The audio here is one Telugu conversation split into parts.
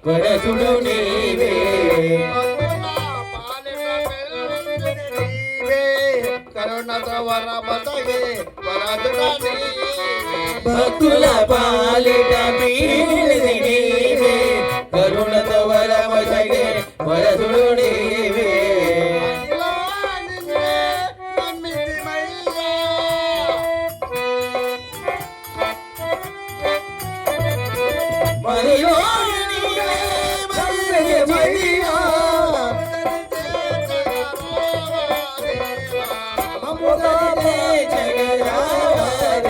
వరసుడు నీవే కరుణతో వరమతగే వరదుడా భక్తుల పాలిట పీడిది నీవే కరుణతో వరమతగే వరసుడు నీవే మదిలో నీవే మదిలో మముదలే జగదాదేవ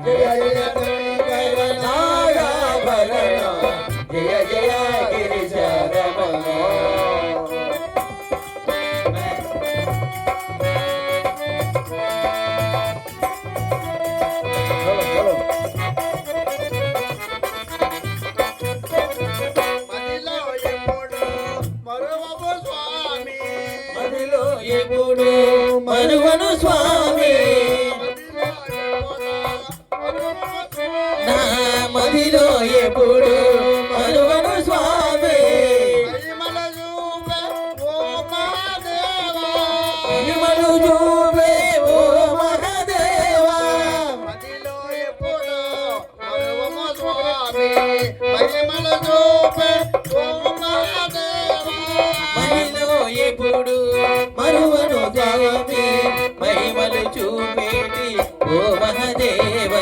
జయ జయ కరుణాభరణ జయ జయ గిరిజరమణ ఎప్పుడు మరువను స్వామి నా మదిలో ఎప్పుడు మరువను స్వామి మహిమలు చూపే ఓ మహాదేవా మహిలో ఎప్పుడు మరువను స్వామి మహిమలు చూపేటి ఓ మహాదేవ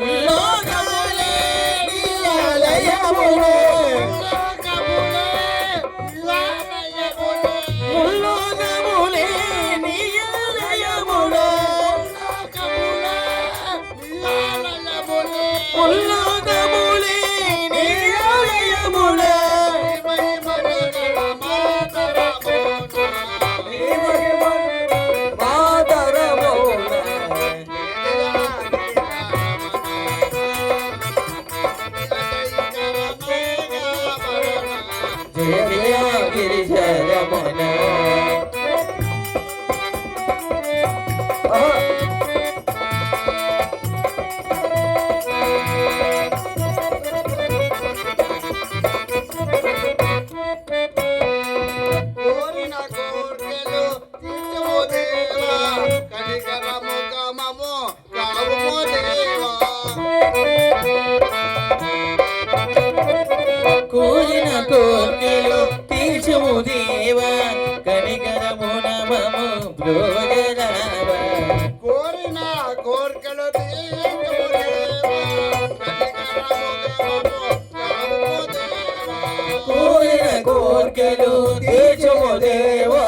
ముల్లోకములే నీ ఆలయములే ముల్లోకములే నీ ఆలయములే ముల్లోకములే నీ ఆలయములే జయ జయ గిరిజరమణ కోరిన కోర్కెలు తీర్చుము దేవా కనికరము నమము బ్రోజరావా కోరిన కోర్కెలు కోరిన కోర్కెలు తీర్చుము దేవా